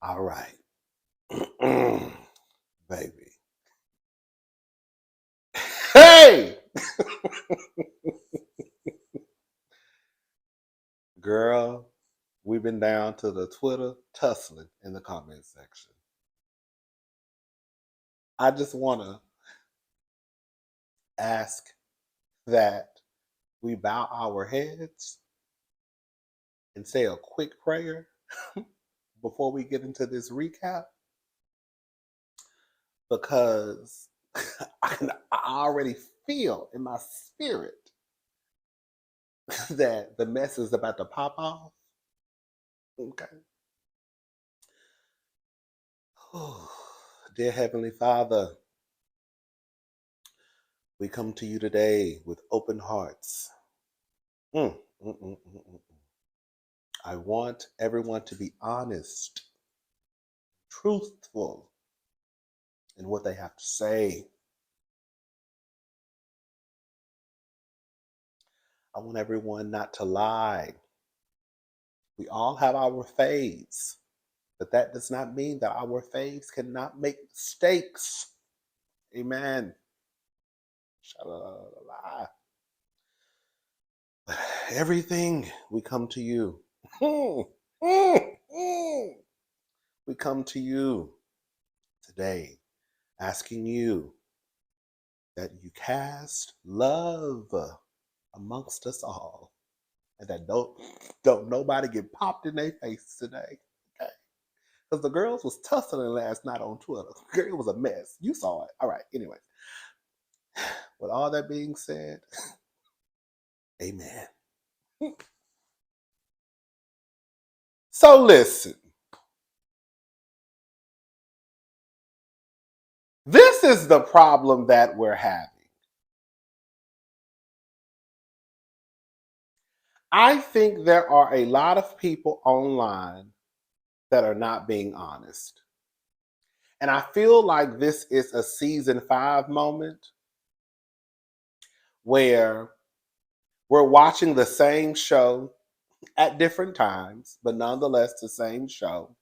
All right. Baby. Hey! Girl, we've been down to the Twitter tussling in the comment section. I just want to ask that we bow our heads and say a quick prayer before we get into this recap because I already feel in my spirit that the mess is about to pop off. Okay. Dear Heavenly Father, we come to you today with open hearts. Mm, mm, mm, mm, mm. I want everyone to be honest, truthful in what they have to say. I want everyone not to lie. We all have our faves, but that does not mean that our faves cannot make mistakes. Amen. Sha-la-la-la-la. But everything, we come to you. We come to you today asking you that you cast love amongst us all and that don't nobody get popped in their face today. Okay. Because the girls was tussling last night on Twitter. Girl, it was a mess. You saw it. All right. Anyway, with all that being said, amen. So listen, this is the problem that we're having. I think there are a lot of people online that are not being honest. And I feel like this is a season 5 moment where we're watching the same show at different times, but nonetheless the same show.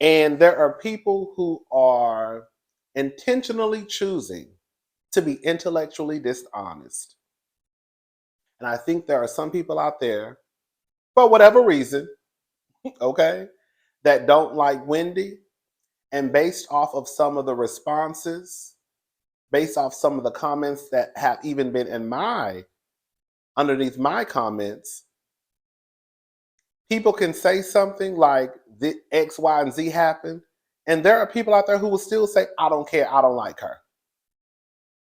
And there are people who are intentionally choosing to be intellectually dishonest. And I think there are some people out there, for whatever reason, okay, that don't like Wendy. And based off of some of the responses, based off some of the comments that have even been underneath my comments, people can say something like the X, Y, and Z happened. And there are people out there who will still say, I don't care, I don't like her.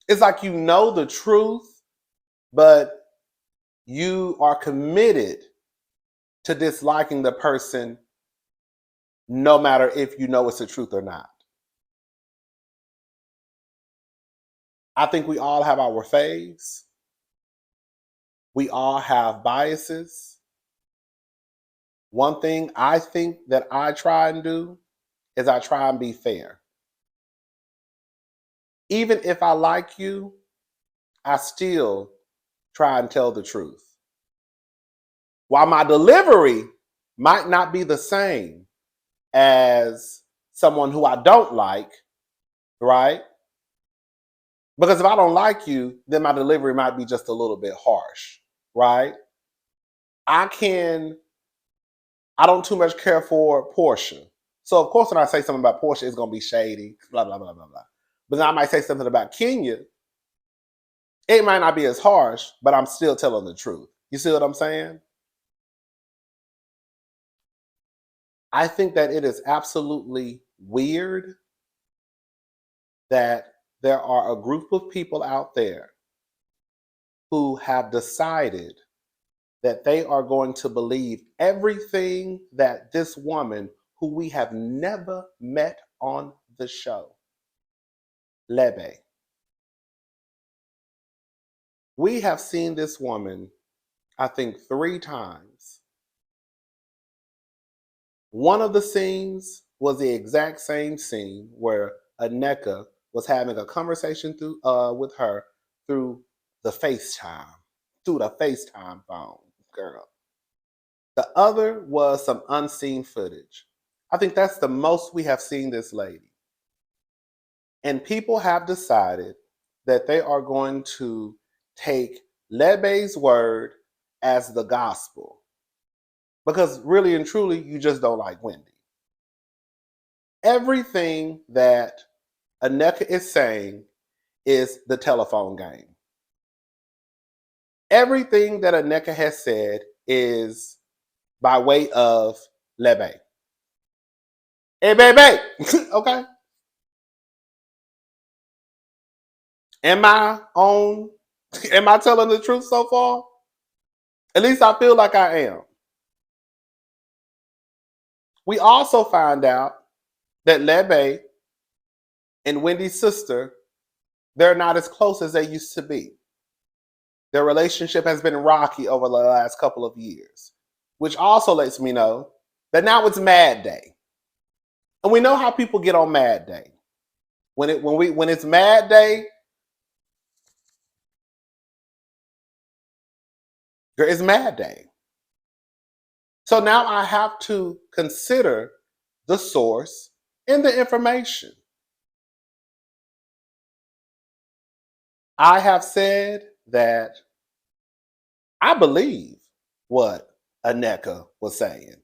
It's like you know the truth, but you are committed to disliking the person no matter if you know it's the truth or not. I think we all have our faves. We all have biases. One thing I think that I try and do is I try and be fair. Even if I like you, I still try and tell the truth. While my delivery might not be the same as someone who I don't like, right? Because if I don't like you, then my delivery might be just a little bit harsh, right? I don't too much care for Portia. So of course when I say something about Portia, it's gonna be shady, blah, blah, blah, blah, blah. But then I might say something about Kenya. It might not be as harsh, but I'm still telling the truth. You see what I'm saying? I think that it is absolutely weird that there are a group of people out there who have decided that they are going to believe everything that this woman, who we have never met on the show, Lebe. We have seen this woman, I think, 3 times. One of the scenes was the exact same scene where Nneka was having a conversation with her through the FaceTime phone, girl. The other was some unseen footage. I think that's the most we have seen this lady. And people have decided that they are going to take Lebe's word as the gospel. Because really and truly, you just don't like Wendy. Everything that Nneka is saying is the telephone game. Everything that Nneka has said is by way of Lebe. Hey, baby. Okay. Am I telling the truth so far? At least I feel like I am. We also find out that Lebe and Wendy's sister, they're not as close as they used to be. Their relationship has been rocky over the last couple of years, which also lets me know that now it's Mad Day. And we know how people get on Mad Day. When it's Mad Day, there is Mad Day. So now I have to consider the source and the information. I have said that I believe what Nneka was saying.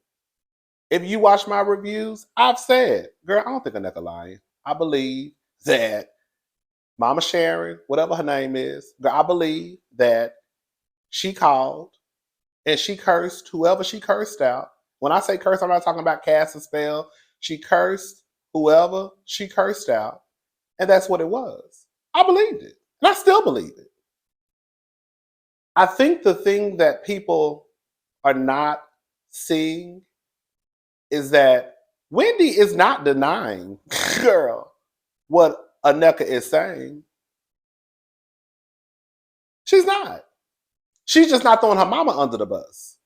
If you watch my reviews, I've said, girl, I don't think Nneka lying. I believe that Mama Sharon, whatever her name is, girl, I believe that she called and she cursed whoever she cursed out. When I say curse, I'm not talking about cast a spell. She cursed whoever she cursed out, and that's what it was. I believed it, and I still believe it. I think the thing that people are not seeing is that Wendy is not denying, girl, what Nneka is saying. She's not. She's just not throwing her mama under the bus.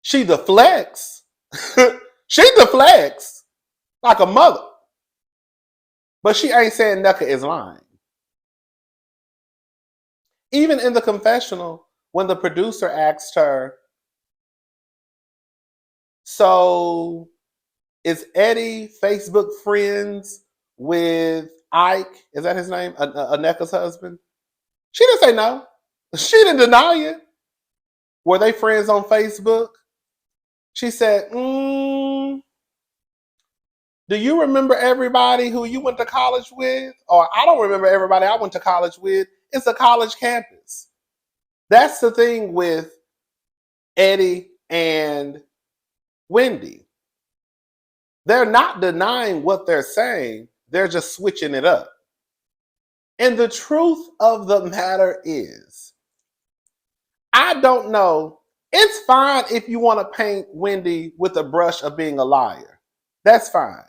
She deflects. She deflects like a mother. But she ain't saying Nneka is lying. Even in the confessional, when the producer asked her, so is Eddie Facebook friends with Ike? Is that his name? Nneka's husband? She didn't say no. She didn't deny it. Were they friends on Facebook? She said, do you remember everybody who you went to college with? Or I don't remember everybody I went to college with. It's a college campus. That's the thing with Eddie and Wendy. They're not denying what they're saying. They're just switching it up. And the truth of the matter is, I don't know. It's fine if you want to paint Wendy with a brush of being a liar. That's fine.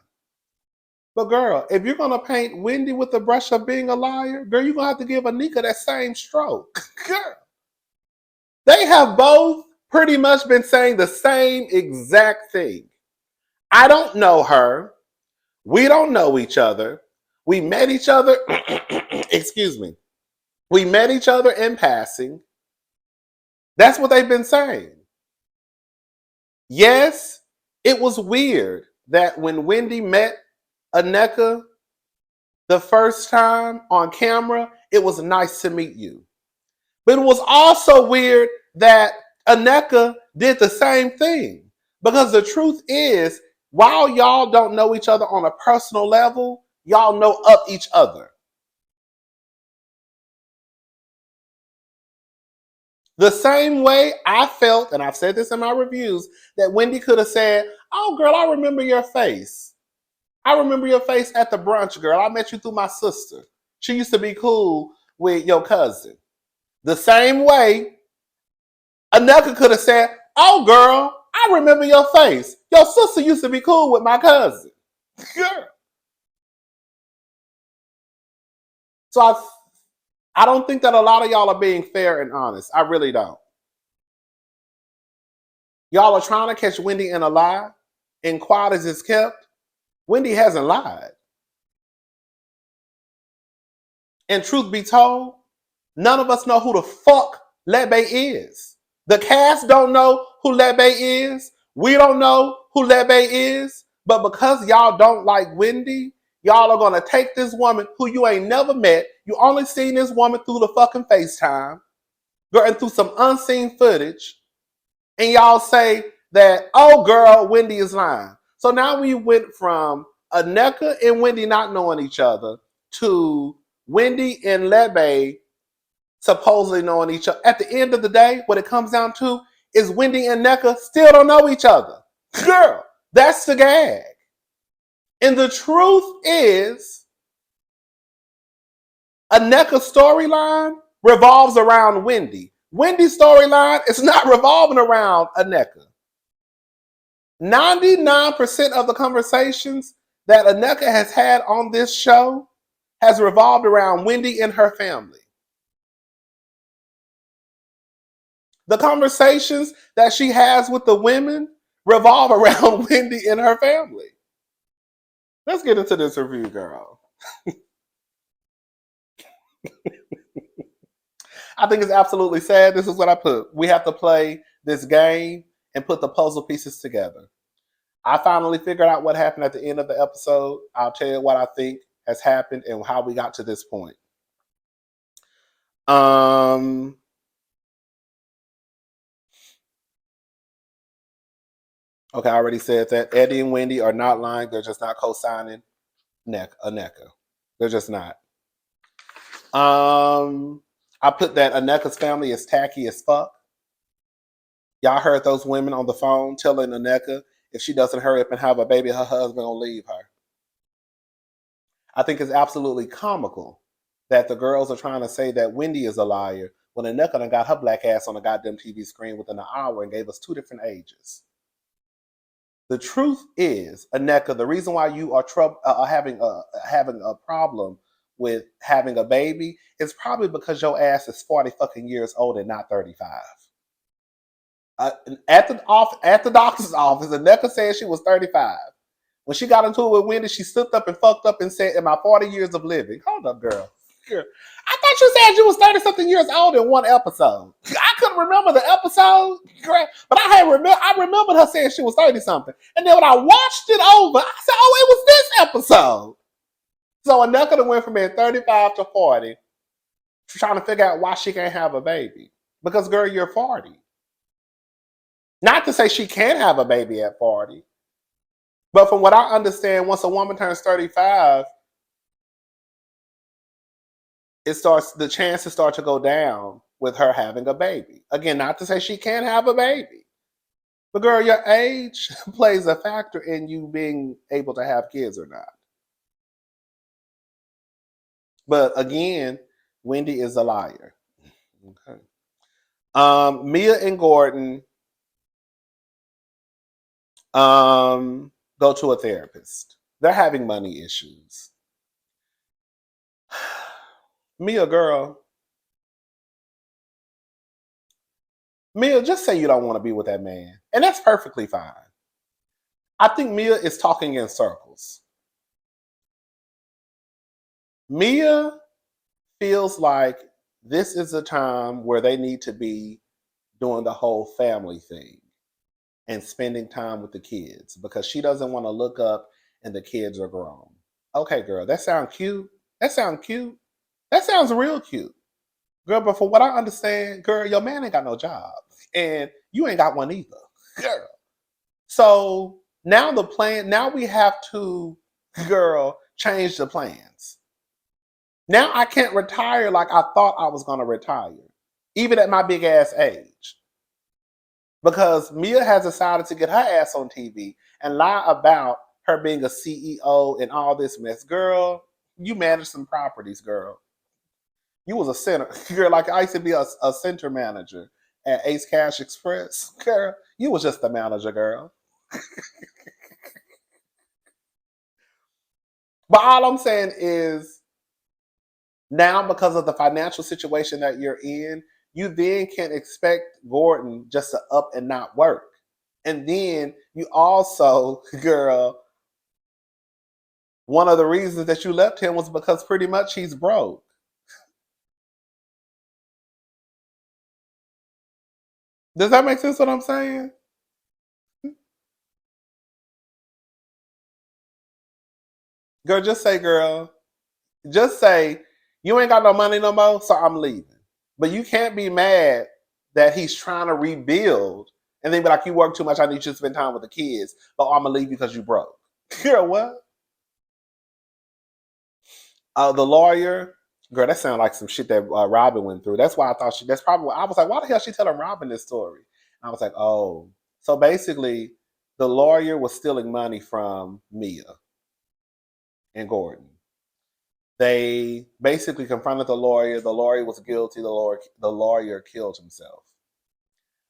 But girl, if you're going to paint Wendy with the brush of being a liar, girl, you're going to have to give Nneka that same stroke. Girl. They have both pretty much been saying the same exact thing. I don't know her. We don't know each other. We met each other, excuse me. We met each other in passing. That's what they've been saying. Yes, it was weird that when Wendy met Nneka the first time on camera, it was nice to meet you. But it was also weird that Nneka did the same thing. Because the truth is, while y'all don't know each other on a personal level, y'all know of each other. The same way I felt, and I've said this in my reviews, that Wendy could have said, oh, girl, I remember your face. I remember your face at the brunch, girl. I met you through my sister. She used to be cool with your cousin. The same way, Nneka could have said, oh, girl, I remember your face. Your sister used to be cool with my cousin. Girl. So I don't think that a lot of y'all are being fair and honest. I really don't. Y'all are trying to catch Wendy in a lie, and quiet as it's kept, Wendy hasn't lied. And truth be told, none of us know who the fuck Lebe is. The cast don't know who Lebe is. We don't know who Lebe is. But because y'all don't like Wendy, y'all are going to take this woman who you ain't never met. You only seen this woman through the fucking FaceTime. And through some unseen footage. And y'all say that, oh girl, Wendy is lying. So now we went from Nneka and Wendy not knowing each other to Wendy and Lebe supposedly knowing each other. At the end of the day, what it comes down to is Wendy and Nneka still don't know each other. Girl, that's the gag. And the truth is, Nneka's storyline revolves around Wendy. Wendy's storyline is not revolving around Nneka. 99% of the conversations that Nneka has had on this show has revolved around Wendy and her family. The conversations that she has with the women revolve around Wendy and her family. Let's get into this review, girl. I think it's absolutely sad. This is what I put. We have to play this game and put the puzzle pieces together. I finally figured out what happened at the end of the episode. I'll tell you what I think has happened and how we got to this point. Okay, I already said that. Eddie and Wendy are not lying. They're just not co-signing Nneka. They're just not. I put that Nneka's family is tacky as fuck. Y'all heard those women on the phone telling Nneka if she doesn't hurry up and have a baby, her husband will leave her. I think it's absolutely comical that the girls are trying to say that Wendy is a liar when Nneka done got her black ass on a goddamn TV screen within an hour and gave us 2 different ages. The truth is, Nneka, the reason why you are having a problem with having a baby is probably because your ass is 40 fucking years old and not 35. At the doctor's office, Nneka said she was 35. When she got into it with Wendy, she slipped up and fucked up and said, in my 40 years of living. Hold up, girl. I thought you said you was 30-something years old in one episode. I couldn't remember the episode, but I remembered her saying she was 30-something. And then when I watched it over, I said, oh, it was this episode. So Nneka went from being 35 to 40, trying to figure out why she can't have a baby. Because, girl, you're 40. Not to say she can't have a baby at 40. But from what I understand, once a woman turns 35, the chances start to go down with her having a baby. Again, not to say she can't have a baby. But girl, your age plays a factor in you being able to have kids or not. But again, Wendy is a liar. Okay. Mia and Gordon go to a therapist. They're having money issues. Mia, girl. Mia, just say you don't want to be with that man. And that's perfectly fine. I think Mia is talking in circles. Mia feels like this is a time where they need to be doing the whole family thing and spending time with the kids because she doesn't want to look up and the kids are grown. Okay, girl, that sounds cute. That sounds cute. That sounds real cute. Girl, but for what I understand, girl, your man ain't got no job. And you ain't got one either. Girl. So now we have to, girl, change the plans. Now I can't retire like I thought I was going to retire, even at my big ass age. Because Mia has decided to get her ass on TV and lie about her being a CEO and all this mess. Girl, you managed some properties, girl. You was a center. Girl, like I used to be a center manager at Ace Cash Express. Girl, you was just the manager, girl. But all I'm saying is, now because of the financial situation that you're in, you then can't expect Gordon just to up and not work. And then you also, girl, one of the reasons that you left him was because pretty much he's broke. Does that make sense what I'm saying? Girl, just say, girl, just say, you ain't got no money no more, so I'm leaving. But you can't be mad that he's trying to rebuild and then be like, you work too much, I need you to spend time with the kids, but I'm gonna leave because you broke. Girl, what? The lawyer, girl, that sounds like some shit that Robin went through. That's why I thought that's probably why I was like, why the hell she telling Robin this story? And I was like, oh. So basically, the lawyer was stealing money from Mia and Gordon. They basically confronted the lawyer. The lawyer was guilty. The lawyer killed himself.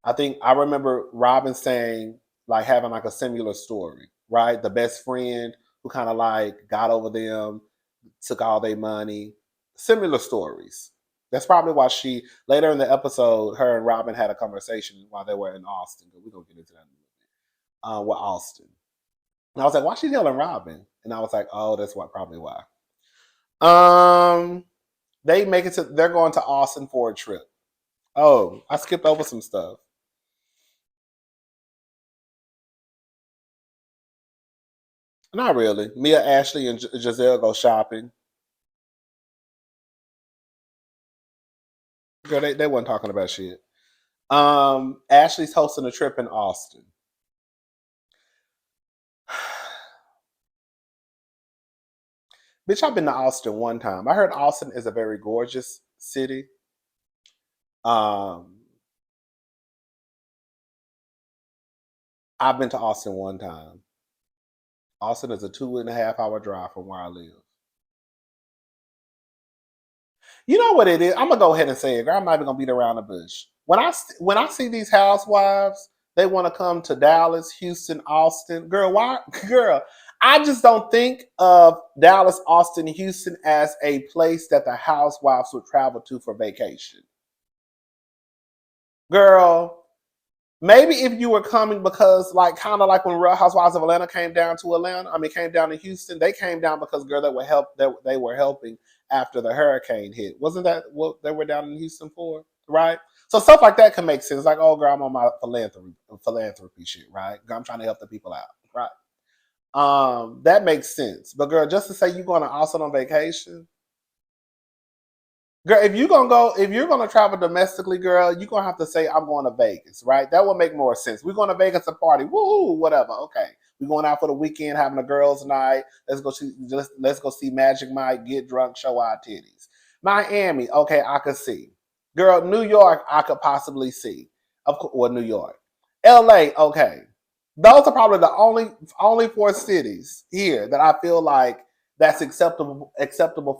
I think I remember Robin saying, like, having like a similar story, right? The best friend who kind of like got over them, took all their money. Similar stories. That's probably why she later in the episode, her and Robin had a conversation while they were in Austin. But we're gonna get into that in a minute. With Austin. And I was like, why she telling Robin? And I was like, oh, that's what probably why. Um, they make it to. They're going to Austin for a trip. Oh, I skipped over some stuff. Not really. Mia, Ashley, and Giselle go shopping. Girl, they weren't talking about shit. Ashley's hosting a trip in Austin. Bitch, I've been to Austin one time. I heard Austin is a very gorgeous city. Um, I've been to Austin one time. Austin is a 2.5 hour drive from where I live. You know what it is? I'm gonna go ahead and say it, girl. I'm not even gonna beat around the bush. When I see these housewives, they want to come to Dallas, Houston, Austin. Girl, why? Girl, I just don't think of Dallas, Austin, Houston as a place that the housewives would travel to for vacation. Girl, maybe if you were coming because, like, kind of like when Real Housewives of Atlanta came down to Atlanta, I mean, came down to Houston, they came down because, girl, they were helping after the hurricane hit. Wasn't that what they were down in Houston for? Right? So stuff like that can make sense. Like, oh, girl, I'm on my philanthropy shit, right? Girl, I'm trying to help the people out, right? That makes sense. But girl, just to say you're going to Austin on vacation, girl, if you're gonna travel domestically, girl, you're gonna have to say I'm going to Vegas, right? That would make more sense. We're going to Vegas to party, woohoo, whatever. Okay, we're going out for the weekend, having a girls' night. Let's go see Magic Mike, get drunk, show our titties. Miami, okay, I could see. Girl, New York, I could possibly see. Of course, well, New York, L.A., okay. Those are probably the only four cities here that I feel like that's acceptable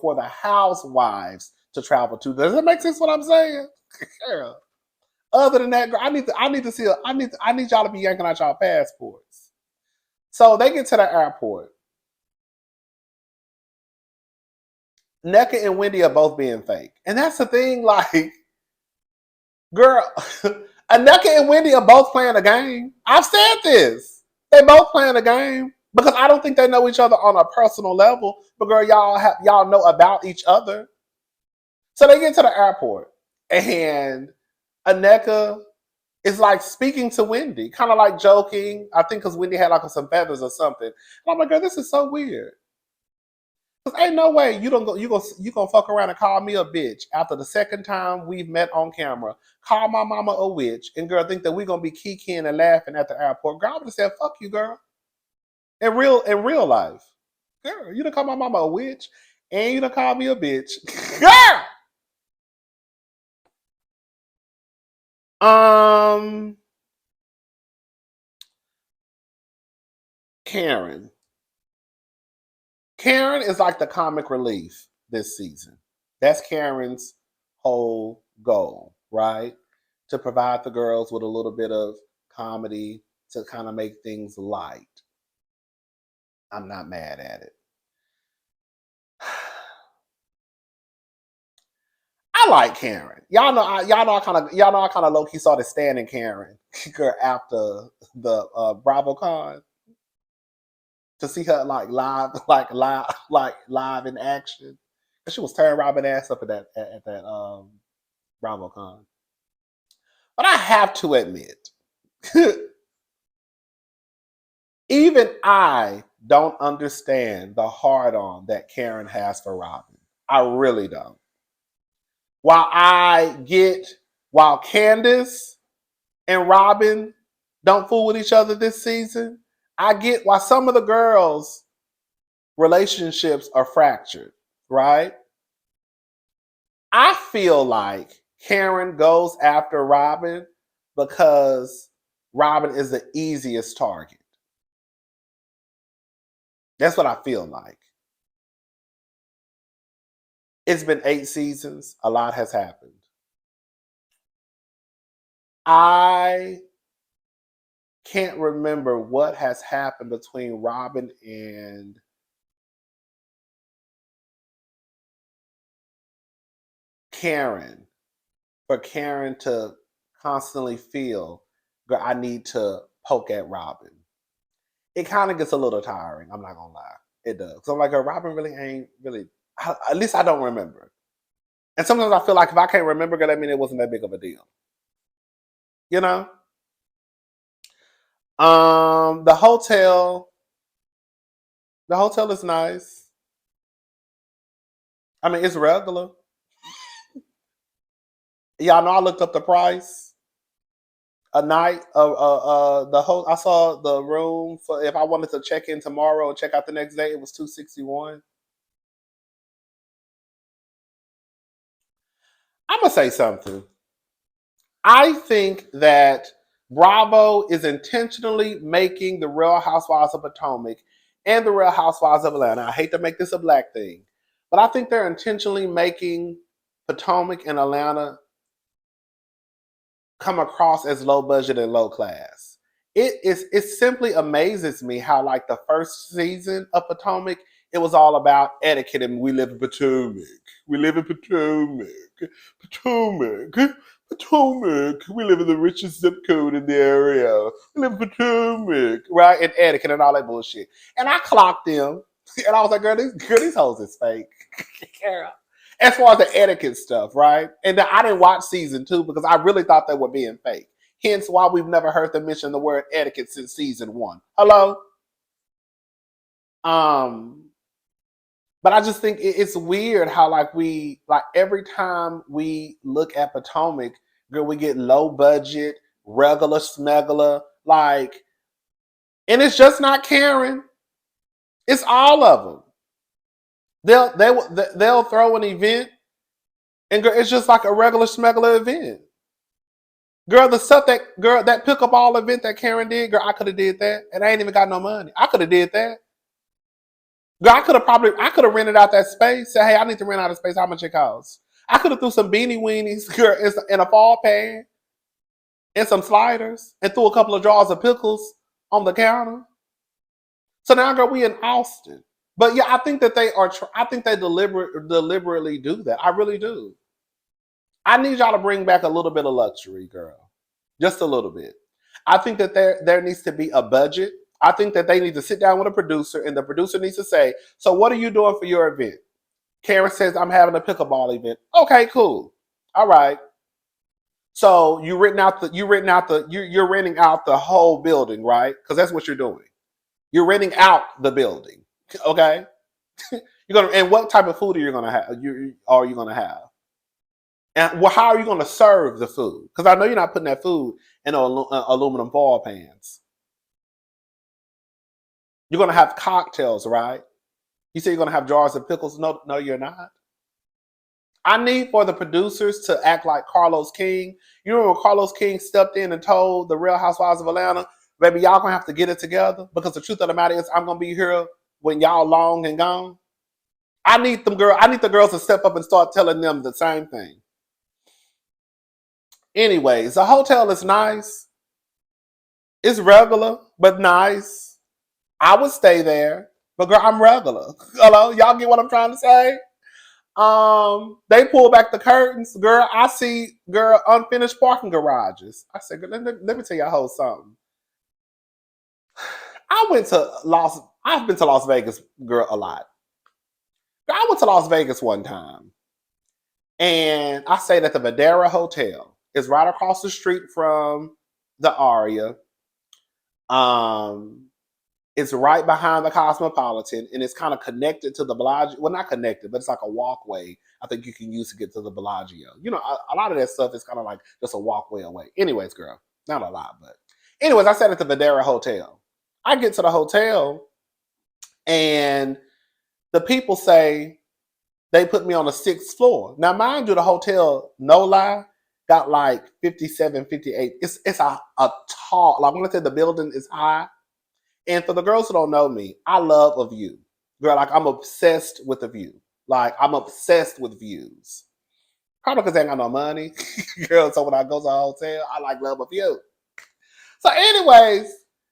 for the housewives to travel to. Does it make sense what I'm saying? Girl. Other than that, girl, I need y'all to be yanking out y'all passports. So they get to the airport. Nneka and Wendy are both being fake. And that's the thing, like, girl, Nneka and Wendy are both playing a game. I've said this. They both playing a game. Because I don't think they know each other on a personal level. But girl, y'all know about each other. So they get to the airport and Nneka is like speaking to Wendy, kind of like joking. I think because Wendy had like some feathers or something. And I'm like, girl, this is so weird. Cause ain't no way you gonna fuck around and call me a bitch after the second time we've met on camera. Call my mama a witch, and girl think that we gonna be kikiing and laughing at the airport. Girl, I would have said, "Fuck you, girl." In real life, girl, you done call my mama a witch, and you done call me a bitch, girl. Um, Karen. Karen is like the comic relief this season. That's Karen's whole goal, right? To provide the girls with a little bit of comedy to kind of make things light. I'm not mad at it. I like Karen. Y'all know I kind of low key started standing Karen after the BravoCon to see her like live, live in action. She was tearing Robin ass up at that BravoCon. But I have to admit, even I don't understand the hard on that Karen has for Robin. I really don't. While Candace and Robin don't fool with each other this season, I get why some of the girls' relationships are fractured, right? I feel like Karen goes after Robin because Robin is the easiest target. That's what I feel like. It's been 8 seasons. A lot has happened. I can't remember what has happened between Robin and Karen for Karen to constantly feel, girl, I need to poke at Robin. It kind of gets a little tiring. I'm not gonna lie, it does. So I'm like, girl, Robin really ain't really. At least I don't remember. And sometimes I feel like if I can't remember, girl, that means it wasn't that big of a deal. You know. The hotel. The hotel is nice. I mean, it's regular. Y'all know I looked up the price. A night the whole I saw the room for if I wanted to check in tomorrow and check out the next day, it was $261. I'm gonna say something. I think that Bravo is intentionally making the Real Housewives of Potomac and the Real Housewives of Atlanta. I hate to make this a black thing, but I think they're intentionally making Potomac and Atlanta come across as low budget and low class. It simply amazes me how like the first season of Potomac, it was all about etiquette and we live in Potomac. We live in Potomac. Potomac. Potomac. We live in the richest zip code in the area. We live in Potomac. Right? And etiquette and all that bullshit. And I clocked them. And I was like, girl, these hoes is fake. Girl. As far as the etiquette stuff, right? And I didn't watch season 2 because I really thought they were being fake. Hence why we've never heard them mention the word etiquette since season 1. Hello? But I just think it's weird how like every time we look at Potomac, girl, we get low budget, regular smuggler, like, and it's just not Karen. It's all of them. They'll throw an event, and girl, it's just like a regular smuggler event. Girl, that pick up all event that Karen did, girl, I could have did that, and I ain't even got no money. I could have did that. Girl, I could have rented out that space. Say, hey, I need to rent out a space. How much it costs? I could have threw some beanie weenies, girl, in a fall pan, and some sliders, and threw a couple of jars of pickles on the counter. So now, girl, we in Austin. But yeah, I think that they are. I think they deliberately do that. I really do. I need y'all to bring back a little bit of luxury, girl. Just a little bit. I think that there needs to be a budget. I think that they need to sit down with a producer, and the producer needs to say, so what are you doing for your event? Karen says, I'm having a pickleball event. Okay, cool. All right. So you're renting out the whole building, right? Because that's what you're doing. You're renting out the building. Okay. And what type of food are you gonna have? Are you gonna have? And how are you going to serve the food? Because I know you're not putting that food in aluminum foil pans. You're going to have cocktails, right? You say you're going to have jars of pickles. No, you're not. I need for the producers to act like Carlos King. You remember when Carlos King stepped in and told the Real Housewives of Atlanta, baby, y'all going to have to get it together because the truth of the matter is I'm going to be here when y'all long and gone. I need the girls to step up and start telling them the same thing. Anyways, the hotel is nice. It's regular, but nice. I would stay there, but girl, I'm regular. Hello, y'all get what I'm trying to say? They pull back the curtains, girl. I see, girl, unfinished parking garages. I said, girl, let me tell y'all whole something. I've been to Las Vegas, girl, a lot. I went to Las Vegas one time, and I stayed at the Madeira Hotel. It's right across the street from the Aria. Um, it's right behind the Cosmopolitan, and it's kind of connected to the Bellagio. Well, not connected, but it's like a walkway. I think you can use to get to the Bellagio. You know, a lot of that stuff is kind of like just a walkway away. Anyways, girl, not a lot, but anyways, I sat at the Videra Hotel. I get to the hotel, and the people say they put me on the 6th floor. Now, mind you, the hotel, no lie, got like 57, 58. It's a tall, like when I said the building is high. And for the girls who don't know me, I love a view. Girl, like I'm obsessed with a view. Like I'm obsessed with views. Probably because I ain't got no money. Girl, so when I go to a hotel, I like love a view. So anyways,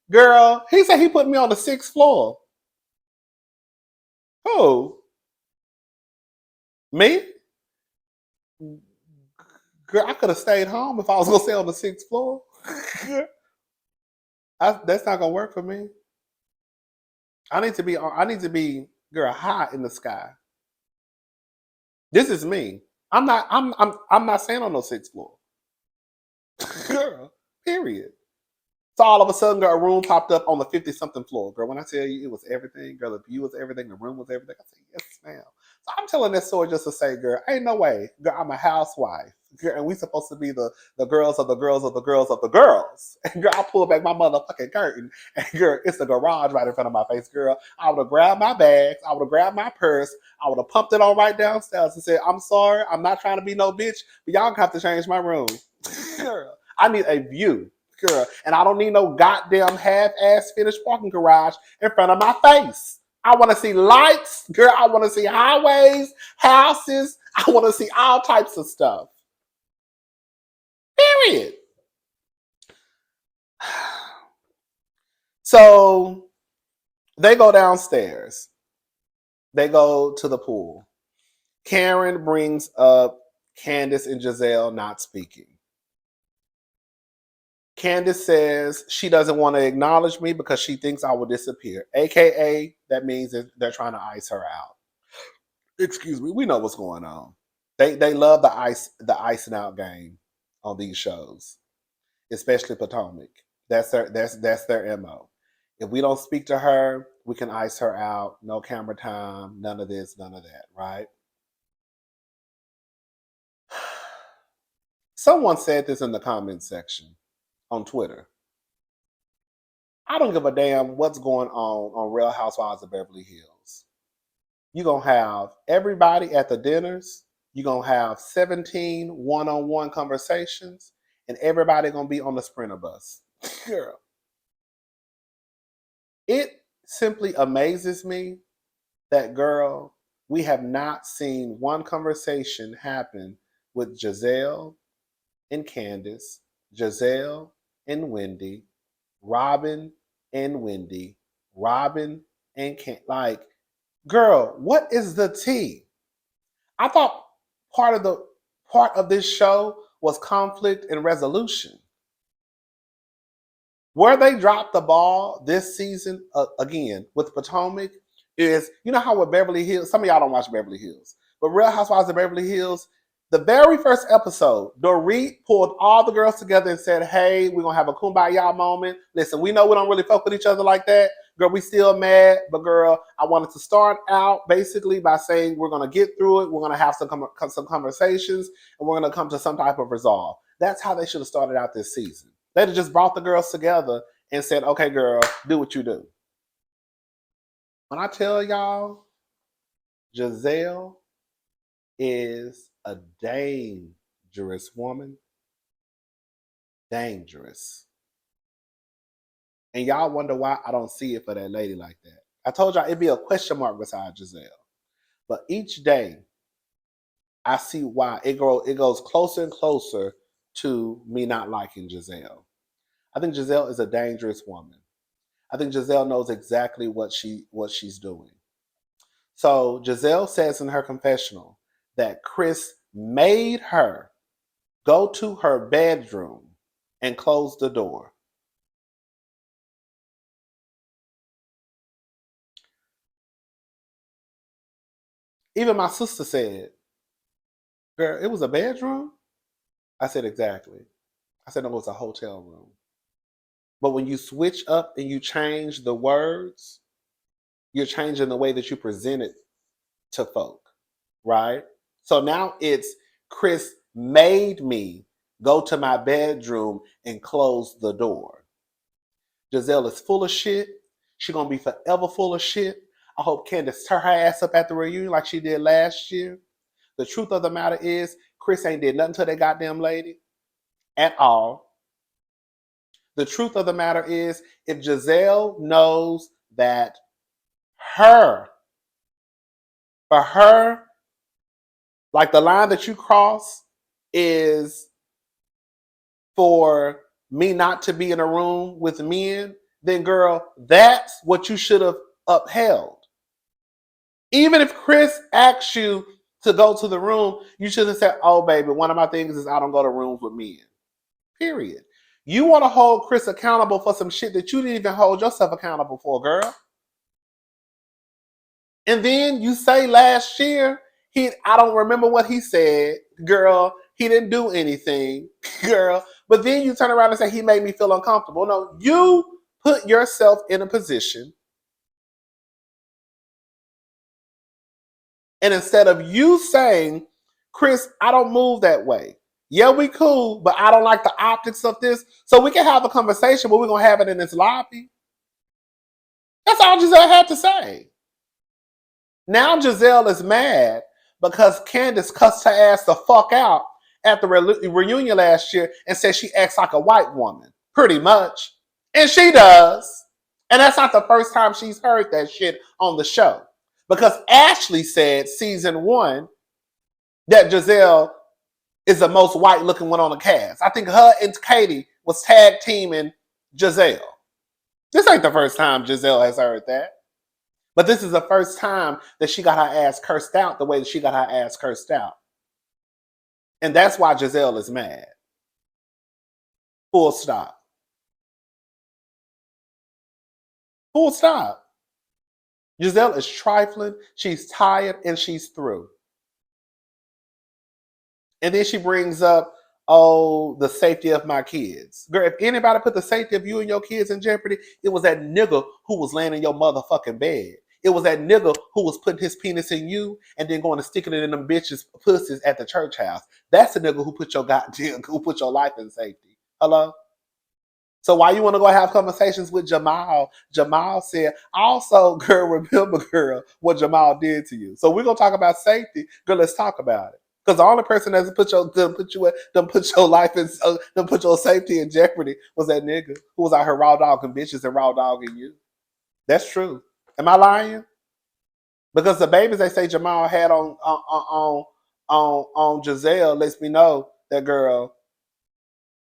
girl, he said he put me on the 6th floor. Who? Me? Girl, I could have stayed home if I was gonna stay on the 6th floor. That's not gonna work for me. I need to be, girl, high in the sky. This is me. I'm not staying on no 6th floor. Girl, period. So all of a sudden, girl, a room popped up on the 50 something floor. Girl, when I tell you it was everything, girl, the view was everything, the room was everything. I said, yes, ma'am. So I'm telling this story just to say, girl, ain't no way. Girl, I'm a housewife. Girl, and we supposed to be the girls of the girls of the girls of the girls. And girl, I pulled back my motherfucking curtain. And girl, it's the garage right in front of my face, girl. I would have grabbed my bags. I would have grabbed my purse. I would have pumped it on right downstairs and said, I'm sorry. I'm not trying to be no bitch, but y'all have to change my room. Girl, I need a view. Girl, and I don't need no goddamn half-ass finished parking garage in front of my face. I want to see lights, girl. I want to see highways, houses. I want to see all types of stuff. Period. So they go downstairs. They go to the pool. Karen brings up Candace and Giselle not speaking. Candace says she doesn't want to acknowledge me because she thinks I will disappear. AKA, that means that they're trying to ice her out. Excuse me, we know what's going on. They love the icing out game on these shows, especially Potomac. That's their MO. If we don't speak to her, we can ice her out. No camera time, none of this, none of that, right? Someone said this in the comments section on Twitter. I don't give a damn what's going on Real Housewives of Beverly Hills. You're going to have everybody at the dinners. You're going to have 17 one-on-one conversations, and everybody going to be on the Sprinter bus. Girl. It simply amazes me that, girl, we have not seen one conversation happen with Giselle and Candace, Giselle and Wendy, Robin and Wendy, Robin and like, girl, what is the tea? I thought part of this show was conflict and resolution. Where they dropped the ball this season, again, with Potomac, is, you know how with Beverly Hills, some of y'all don't watch Beverly Hills, but Real Housewives of Beverly Hills, the very first episode, Dorit pulled all the girls together and said, hey, we're going to have a kumbaya moment. Listen, we know we don't really fuck with each other like that. Girl, we still mad, but girl, I wanted to start out basically by saying we're going to get through it. We're going to have some conversations, and we're going to come to some type of resolve. That's how they should have started out this season. They'd have just brought the girls together and said, okay, girl, do what you do. When I tell y'all, Giselle is a dangerous woman. Dangerous. And y'all wonder why I don't see it for that lady like that. I told y'all it'd be a question mark beside Giselle. But each day, I see why it goes closer and closer to me not liking Giselle. I think Giselle is a dangerous woman. I think Giselle knows exactly what she's doing. So Giselle says in her confessional that Chris made her go to her bedroom and close the door. Even my sister said, girl, it was a bedroom? I said, exactly. I said, no, it was a hotel room. But when you switch up and you change the words, you're changing the way that you present it to folk, right? So now it's Chris made me go to my bedroom and close the door. Giselle is full of shit. She's gonna be forever full of shit. I hope Candace tear her ass up at the reunion like she did last year. The truth of the matter is, Chris ain't did nothing to that goddamn lady at all. The truth of the matter is, if Giselle knows that her, for her, like the line that you cross is for me not to be in a room with men, then girl, that's what you should have upheld. Even if Chris asks you to go to the room, you should have said, oh, baby, one of my things is I don't go to rooms with men. Period. You want to hold Chris accountable for some shit that you didn't even hold yourself accountable for, girl. And then you say last year, I don't remember what he said, girl. He didn't do anything, girl. But then you turn around and say he made me feel uncomfortable. No, you put yourself in a position. And instead of you saying, Chris, I don't move that way. Yeah, we cool, but I don't like the optics of this. So we can have a conversation, but we're going to have it in this lobby. That's all Giselle had to say. Now Giselle is mad because Candace cussed her ass the fuck out at the reunion last year and said she acts like a white woman. Pretty much. And she does. And that's not the first time she's heard that shit on the show. Because Ashley said season 1 that Giselle is the most white looking one on the cast. I think her and Katie was tag teaming Giselle. This ain't the first time Giselle has heard that. But this is the first time that she got her ass cursed out the way that she got her ass cursed out. And that's why Giselle is mad. Full stop. Full stop. Giselle is trifling, she's tired, and she's through. And then she brings up, oh, the safety of my kids. Girl, if anybody put the safety of you and your kids in jeopardy, it was that nigga who was laying in your motherfucking bed. It was that nigga who was putting his penis in you and then going to sticking it in them bitches' pussies at the church house. That's the nigga who put your life in safety. Hello? So why you want to go have conversations with Jamal? Jamal said, also, girl, remember, girl, what Jamal did to you. So we're gonna talk about safety. Girl, let's talk about it. Because the only person that's put your life in, put your safety in jeopardy was that nigga who was out here raw dogging bitches and raw dogging you. That's true. Am I lying? Because the babies they say Jamal had on Giselle lets me know that girl.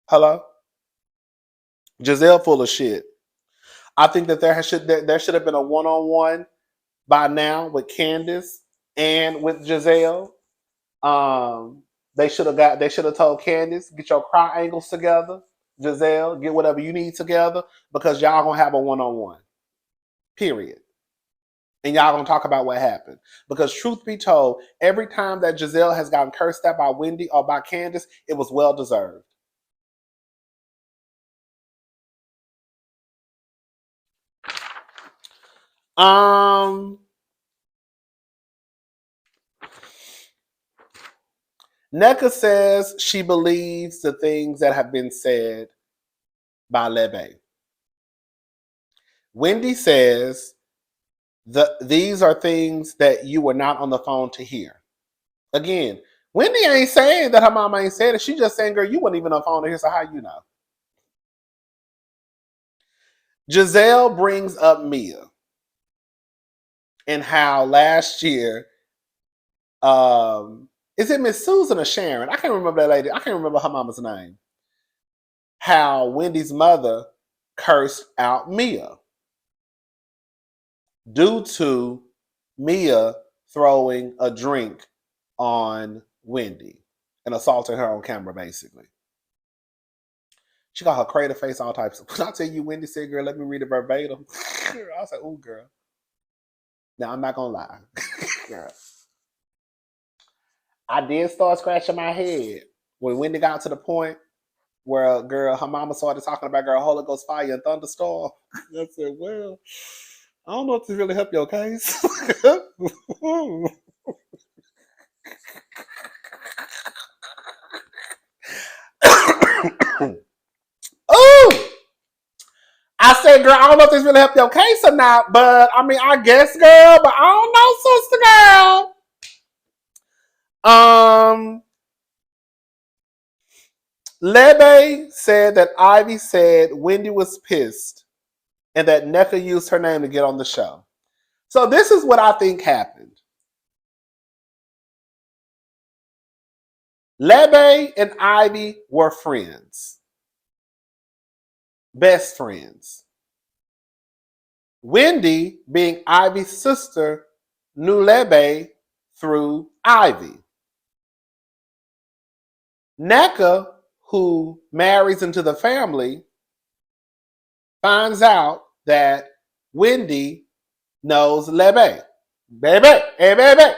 Hello, Giselle full of shit. I think that there should have been a one-on-one by now with Candace and with Giselle. They should have told Candace, get your cry angles together. Giselle, get whatever you need together because y'all gonna have a one-on-one. Period. And y'all gonna talk about what happened. Because truth be told, every time that Giselle has gotten cursed at by Wendy or by Candace, it was well deserved. Nneka says she believes the things that have been said by Lebe. Wendy says these are things that you were not on the phone to hear. Again, Wendy ain't saying that her mama ain't said it. She just saying, girl, you weren't even on the phone to hear, so how you know? Giselle brings up Mia and how last year, is it Miss Susan or Sharon? I can't remember that lady. I can't remember her mama's name. How Wendy's mother cursed out Mia due to Mia throwing a drink on Wendy and assaulting her on camera, basically. She got her crater face, all types of. When I tell you, Wendy said, girl, let me read it verbatim. I was like, oh, girl. Now, I'm not going to lie. Girl. I did start scratching my head when Wendy got to the point where girl, her mama started talking about girl Holy Ghost fire and thunderstorm. I said, well, I don't know if this really helped your case. Oh, I said, girl, I don't know if this really helped your case or not, but I mean, I guess, girl, but I don't know, sister girl. Lebe said that Ivy said Wendy was pissed and that Nneka used her name to get on the show. So this is what I think happened. Lebe and Ivy were friends. Best friends. Wendy, being Ivy's sister, knew Lebe through Ivy. Nneka, who marries into the family, finds out that Wendy knows Lebe. Baby, hey baby.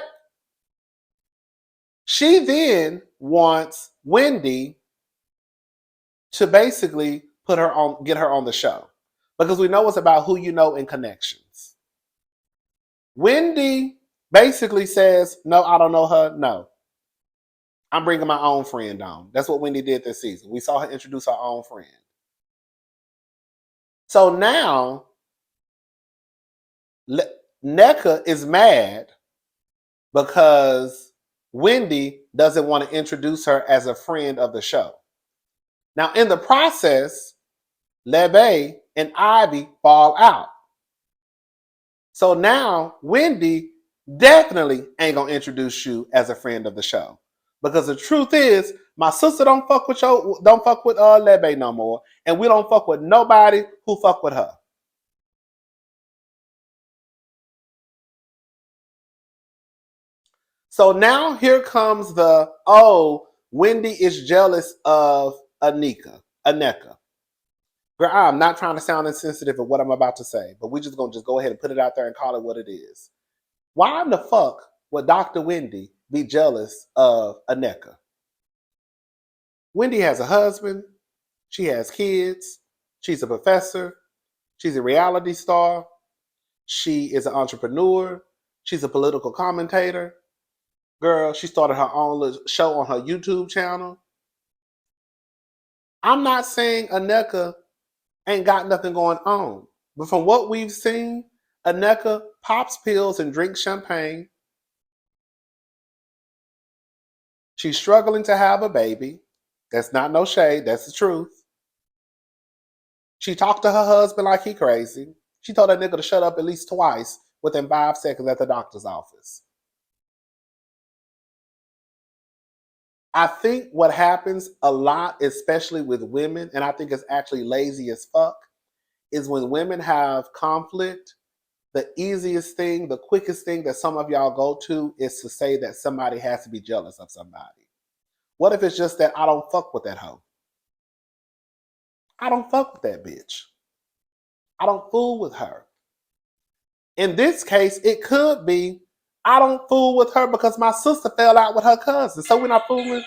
She then wants Wendy to basically get her on the show. Because we know it's about who you know and connections. Wendy basically says, no, I don't know her. No. I'm bringing my own friend on. That's what Wendy did this season. We saw her introduce her own friend. So now, Nneka is mad because Wendy doesn't want to introduce her as a friend of the show. Now, in the process, Lebe and Ivy fall out. So now Wendy definitely ain't gonna introduce you as a friend of the show. Because the truth is, my sister don't fuck with Lebe no more, and we don't fuck with nobody who fuck with her. So now here comes the Wendy is jealous of Nneka. Girl, I'm not trying to sound insensitive of what I'm about to say, but we just gonna go ahead and put it out there and call it what it is. Why in the fuck would Dr. Wendy be jealous of Nneka? Wendy has a husband. She has kids. She's a professor. She's a reality star. She is an entrepreneur. She's a political commentator. Girl, she started her own show on her YouTube channel. I'm not saying Nneka ain't got nothing going on. But from what we've seen, Nneka pops pills and drinks champagne. She's struggling to have a baby. That's not no shade. That's the truth. She talked to her husband like he crazy. She told that nigga to shut up at least twice within 5 seconds at the doctor's office. I think what happens a lot, especially with women, and I think it's actually lazy as fuck, is when women have conflict, the easiest thing, the quickest thing that some of y'all go to is to say that somebody has to be jealous of somebody. What if it's just that I don't fuck with that hoe? I don't fuck with that bitch. I don't fool with her. In this case, it could be I don't fool with her because my sister fell out with her cousin. So we're not fooling.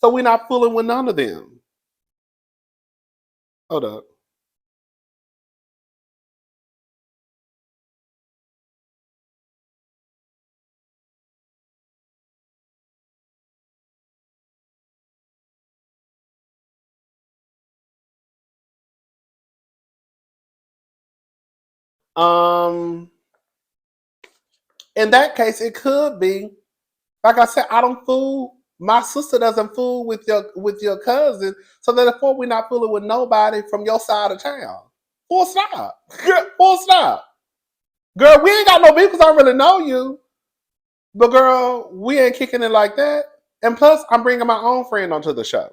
So we're not fooling with none of them. Hold up. In that case, it could be, like I said, I don't fool. My sister doesn't fool with your cousin, so therefore we're not fooling with nobody from your side of town. Full stop. Full stop. Girl, we ain't got no beef because I don't really know you. But girl, we ain't kicking it like that. And plus, I'm bringing my own friend onto the show.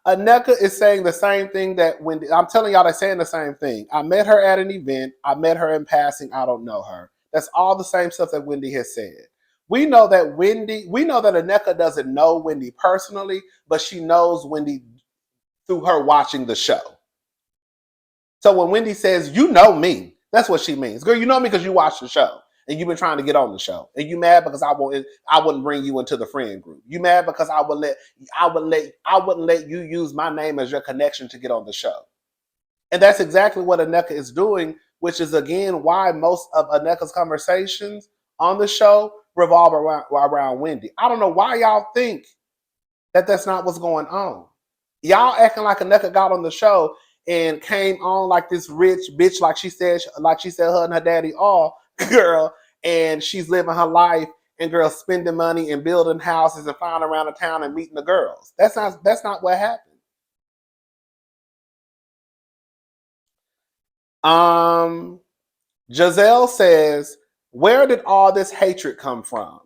Nneka is saying the same thing that Wendy. I'm telling y'all, they're saying the same thing. I met her at an event. I met her in passing. I don't know her. That's all the same stuff that Wendy has said. We know that Nneka doesn't know Wendy personally, but she knows Wendy through her watching the show. So when Wendy says, you know me, that's what she means. Girl, you know me because you watch the show. and you've been trying to get on the show, and you mad because I wouldn't bring you into the friend group. You mad because I wouldn't let you use my name as your connection to get on the show. And that's exactly what Nneka is doing, which is again why most of Nneka's conversations on the show revolve around Wendy. I don't know why y'all think that that's not what's going on. Y'all acting like Nneka got on the show and came on like this rich bitch, like she said her and her daddy all girl, and she's living her life and girl spending money and building houses and flying around the town and meeting the girls. That's not what happened. Giselle says, where did all this hatred come from?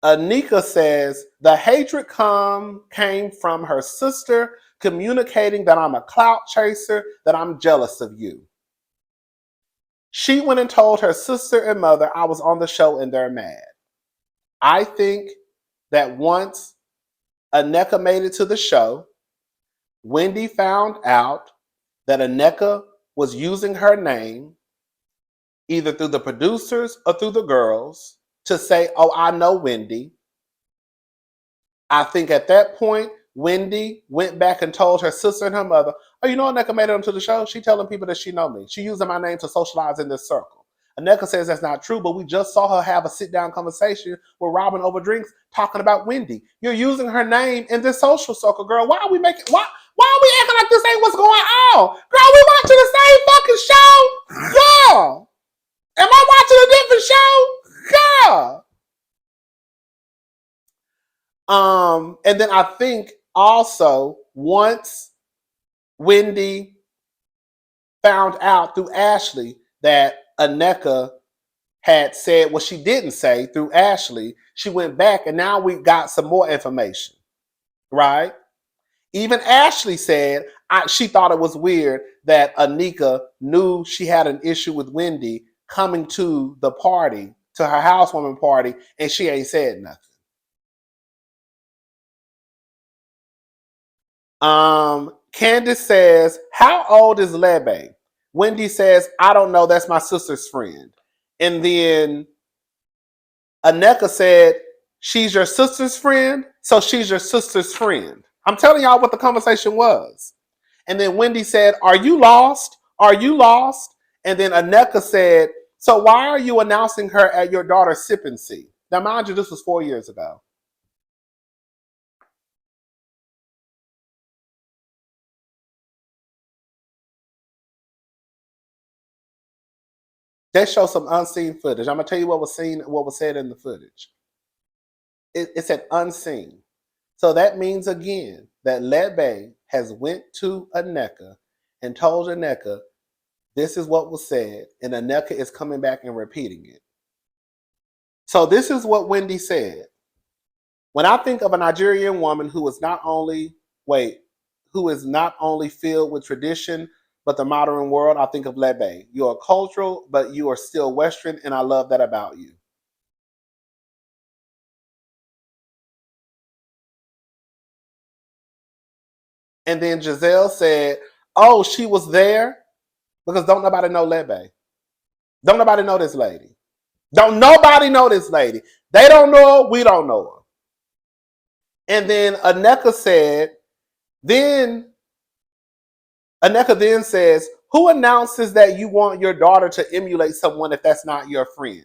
Nneka says, the hatred came from her sister communicating that I'm a clout chaser, that I'm jealous of you. She went and told her sister and mother I was on the show and they're mad. I think that once Nneka made it to the show, Wendy found out that Nneka was using her name either through the producers or through the girls to say, oh, I know Wendy. I think at that point, Wendy went back and told her sister and her mother, oh, you know Nneka made it onto the show? She telling people that she know me. She using my name to socialize in this circle. Nneka says that's not true, but we just saw her have a sit-down conversation with Robin over drinks talking about Wendy. You're using her name in this social circle, girl. Why are we acting like this ain't what's going on? Girl, we watching the same fucking show. Girl, am I watching a different show? Girl. And then I think also once Wendy found out through Ashley that Nneka had said what she didn't say through Ashley, she went back and now we got some more information, right? Even Ashley said she thought it was weird that Nneka knew she had an issue with Wendy coming to the party, to her housewarming party, and she ain't said nothing. Candace says, how old is Lebe? Wendy says, I don't know. That's my sister's friend. And then Nneka said, she's your sister's friend, so she's your sister's friend. I'm telling y'all what the conversation was. And then Wendy said, are you lost? Are you lost? And then Nneka said, so why are you announcing her at your daughter's sippancy? Now, mind you, this was 4 years ago. They show some unseen footage. I'm gonna tell you what was said in the footage. It said unseen. So that means again that Lebe has went to Nneka and told Nneka this is what was said, and Nneka is coming back and repeating it. So this is what Wendy said. When I think of a Nigerian woman who is not only filled with tradition, but the modern world, I think of Lebe. You are cultural, but you are still Western, and I love that about you. And then Giselle said, oh, she was there? Because don't nobody know Lebe. Don't nobody know this lady. Don't nobody know this lady. They don't know her, we don't know her. And then Nneka then says, who announces that you want your daughter to emulate someone if that's not your friend?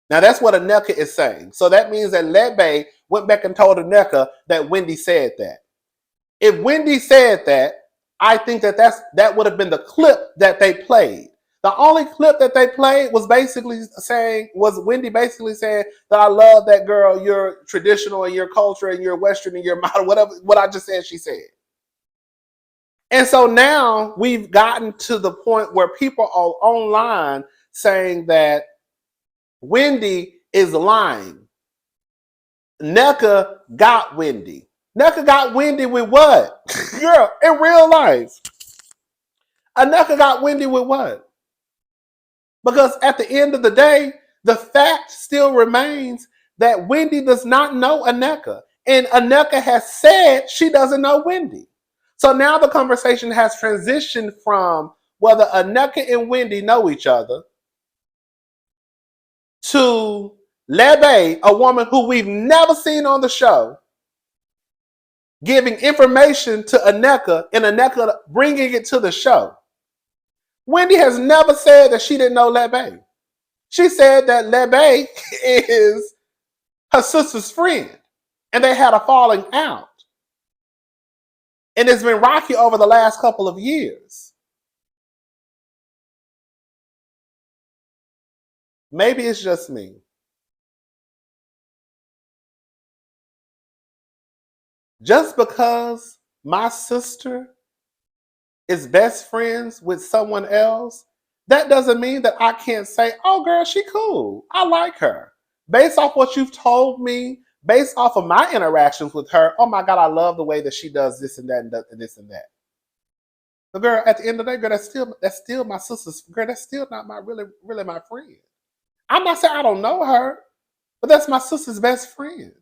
Now that's what Nneka is saying. So that means that Lebe went back and told Nneka that Wendy said that. If Wendy said that, I think that would have been the clip that they played. The only clip that they played was Wendy basically saying that I love that girl, you're traditional and your culture and you're Western and you're modern, whatever, what I just said she said. And so now we've gotten to the point where people are online saying that Wendy is lying. Nneka got Wendy. Nneka got Wendy with what? Girl, in real life. Nneka got Wendy with what? Because at the end of the day, the fact still remains that Wendy does not know Nneka. And Nneka has said she doesn't know Wendy. So now the conversation has transitioned from whether Nneka and Wendy know each other to Lebe, a woman who we've never seen on the show, giving information to Nneka and Nneka bringing it to the show. Wendy has never said that she didn't know Lebe. She said that Lebe is her sister's friend and they had a falling out. And it's been rocky over the last couple of years. Maybe it's just me. Just because my sister is best friends with someone else, that doesn't mean that I can't say, oh girl, she cool. I like her. Based off what you've told me, based off of my interactions with her, oh my God, I love the way that she does this and that and this and that. But girl, at the end of the day, girl, that's still my sister's girl, that's still not my really my friend. I'm not saying I don't know her, but that's my sister's best friend.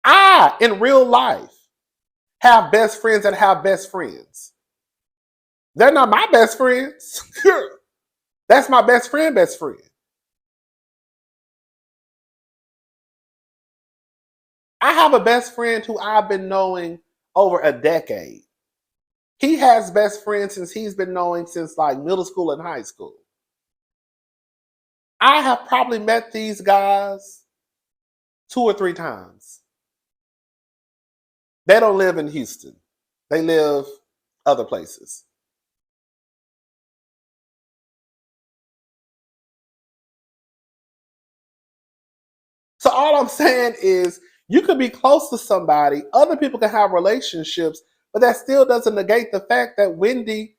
I, in real life, have best friends that have best friends. They're not my best friends. That's my best friend. I have a best friend who I've been knowing over a decade. He has best friends since he's been knowing since like middle school and high school. I have probably met these guys 2 or 3 times. They don't live in Houston. They live other places. So all I'm saying is you could be close to somebody, other people can have relationships, but that still doesn't negate the fact that Wendy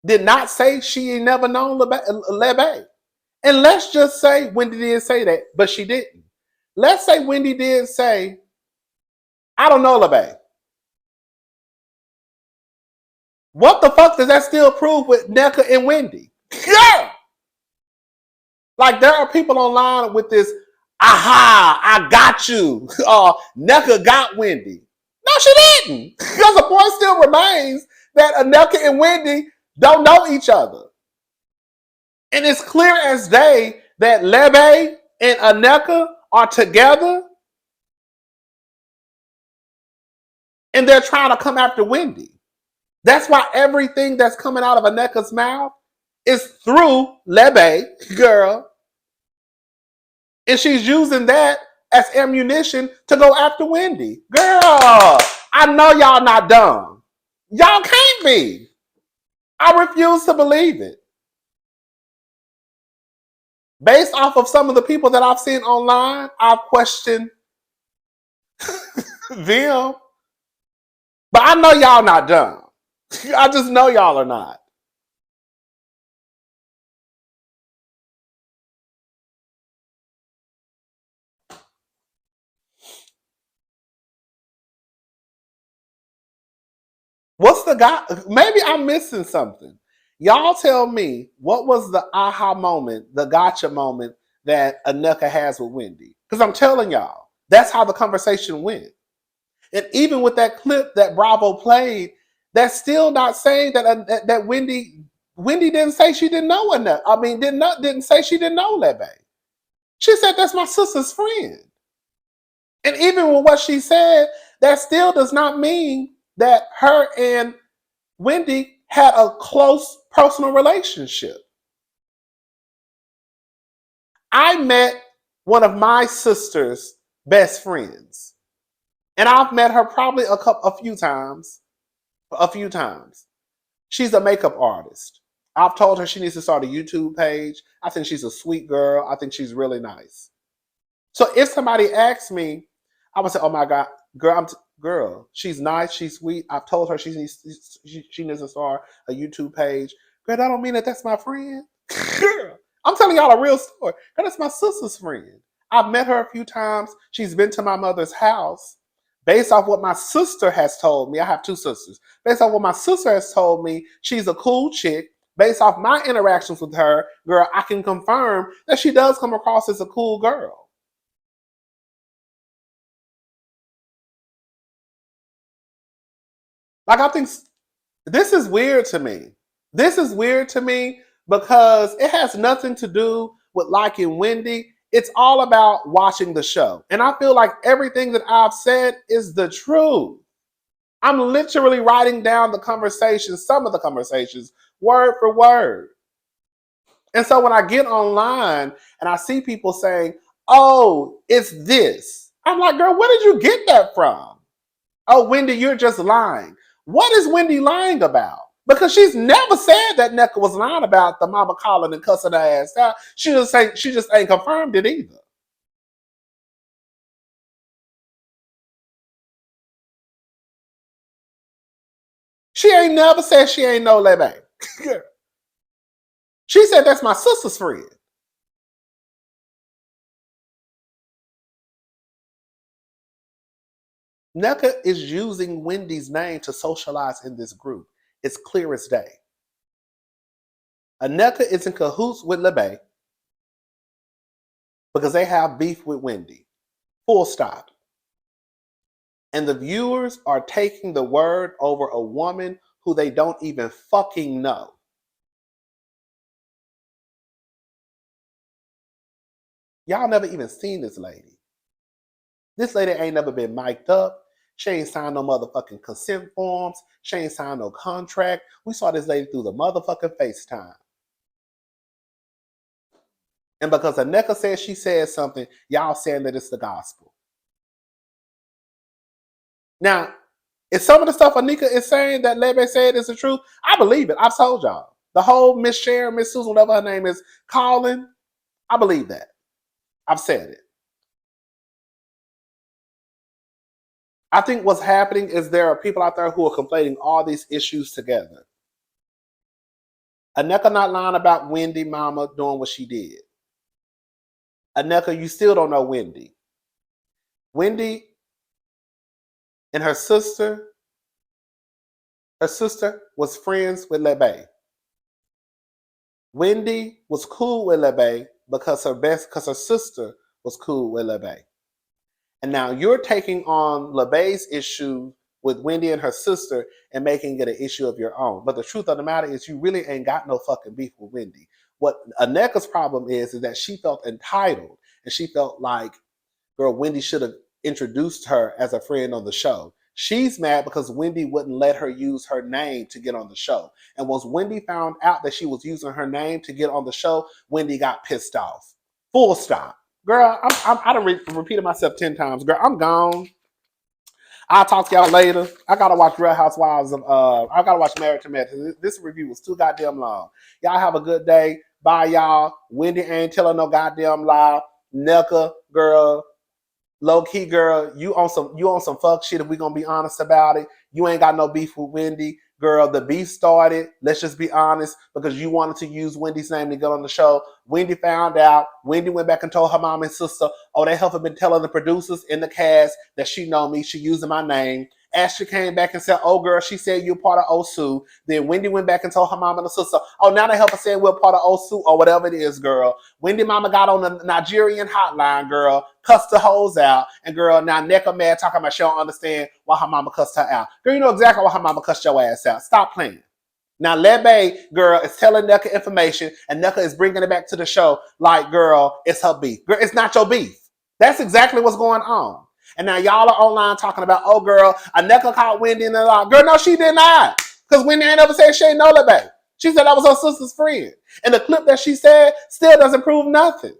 did not say she ain't never known Lebe. And let's just say Wendy did say that, but she didn't. Let's say Wendy did say, I don't know Lebe. What the fuck does that still prove with Nneka and Wendy? Yeah! Like there are people online with this, aha, I got you. Nneka got Wendy. No, she didn't. Because the point still remains that Nneka and Wendy don't know each other. And it's clear as day that Lebe and Nneka are together and they're trying to come after Wendy. That's why everything that's coming out of Nneka's mouth is through Lebe, girl. And she's using that as ammunition to go after Wendy. Girl, I know y'all not dumb. Y'all can't be. I refuse to believe it. Based off of some of the people that I've seen online, I've questioned them. But I know y'all not dumb. I just know y'all are not. What's the guy? Maybe I'm missing something. Y'all tell me what was the aha moment, the gotcha moment that Nneka has with Wendy? Because I'm telling y'all, that's how the conversation went. And even with that clip that Bravo played, that's still not saying that Wendy didn't say she didn't know enough. I mean, didn't say she didn't know Lebe. She said that's my sister's friend. And even with what she said, that still does not mean that her and Wendy had a close personal relationship. I met one of my sister's best friends, and I've met her probably a few times. A few times. She's a makeup artist. I've told her she needs to start a YouTube page. I think she's a sweet girl. I think she's really nice. So if somebody asks me, I would say, "Oh my God, girl, she's nice, she's sweet. I've told her she needs to start a YouTube page. Girl, that don't mean that that's my friend. Girl, I'm telling y'all a real story. Girl, that's my sister's friend. I've met her a few times. She's been to my mother's house. Based off what my sister has told me, I have 2 sisters. Based off what my sister has told me, she's a cool chick. Based off my interactions with her, girl, I can confirm that she does come across as a cool girl. Like, I think this is weird to me. This is weird to me because it has nothing to do with liking Wendy. It's all about watching the show. And I feel like everything that I've said is the truth. I'm literally writing down the conversations, some of the conversations, word for word. And so when I get online and I see people saying, oh, it's this, I'm like, girl, where did you get that from? Oh, Wendy, you're just lying. What is Wendy lying about? Because she's never said that Nneka was lying about the mama calling and cussing her ass out. She just ain't confirmed it either. She ain't never said she ain't no Lebe. She said that's my sister's friend. Nneka is using Wendy's name to socialize in this group. It's clear as day. Nneka is in cahoots with Lebe because they have beef with Wendy. Full stop. And the viewers are taking the word over a woman who they don't even fucking know. Y'all never even seen this lady. This lady ain't never been mic'd up. She ain't signed no motherfucking consent forms. She ain't signed no contract. We saw this lady through the motherfucking FaceTime. And because Nneka says she said something, y'all saying that it's the gospel. Now, if some of the stuff Nneka is saying that Lebe said is the truth, I believe it. I've told y'all. The whole Miss Sharon, Miss Susan, whatever her name is, calling, I believe that. I've said it. I think what's happening is there are people out there who are conflating all these issues together. Nneka not lying about Wendy mama doing what she did. Nneka, you still don't know Wendy. Wendy and her sister was friends with Lebe. Wendy was cool with Lebe because her sister was cool with Lebe. And now you're taking on Lebe's issue with Wendy and her sister and making it an issue of your own. But the truth of the matter is you really ain't got no fucking beef with Wendy. What Nneka's problem is that she felt entitled and she felt like, girl, Wendy should have introduced her as a friend on the show. She's mad because Wendy wouldn't let her use her name to get on the show. And once Wendy found out that she was using her name to get on the show, Wendy got pissed off. Full stop. Girl, I done repeated myself 10 times. Girl, I'm gone. I'll talk to y'all later. I gotta watch Real Housewives of I gotta watch Married to Medicine. This review was too goddamn long. Y'all have a good day. Bye, y'all. Wendy ain't telling no goddamn lie. Nneka, girl, low key, girl, you on some fuck shit. If we gonna be honest about it, you ain't got no beef with Wendy. Girl, the beef started, let's just be honest, because you wanted to use Wendy's name to get on the show. Wendy found out. Wendy went back and told her mom and sister, oh, they have been telling the producers in the cast that she know me. She using my name. Ashley came back and said, oh, girl, she said you're part of OSU. Then Wendy went back and told her mom and her sister, oh, now they help her say we're part of OSU or whatever it is, girl. Wendy mama got on the Nigerian hotline, girl, cussed the hoes out. And, girl, now Nneka mad talking about she don't understand why her mama cussed her out. Girl, you know exactly why her mama cussed your ass out. Stop playing. Now, Lebe, girl, is telling Nneka information, and Nneka is bringing it back to the show like, girl, it's her beef. Girl, it's not your beef. That's exactly what's going on. And now y'all are online talking about, oh, girl, Nneka called Wendy and all. Girl, no, she did not. Because Wendy ain't ever said she ain't know Lebe. She said that was her sister's friend. And the clip that she said still doesn't prove nothing.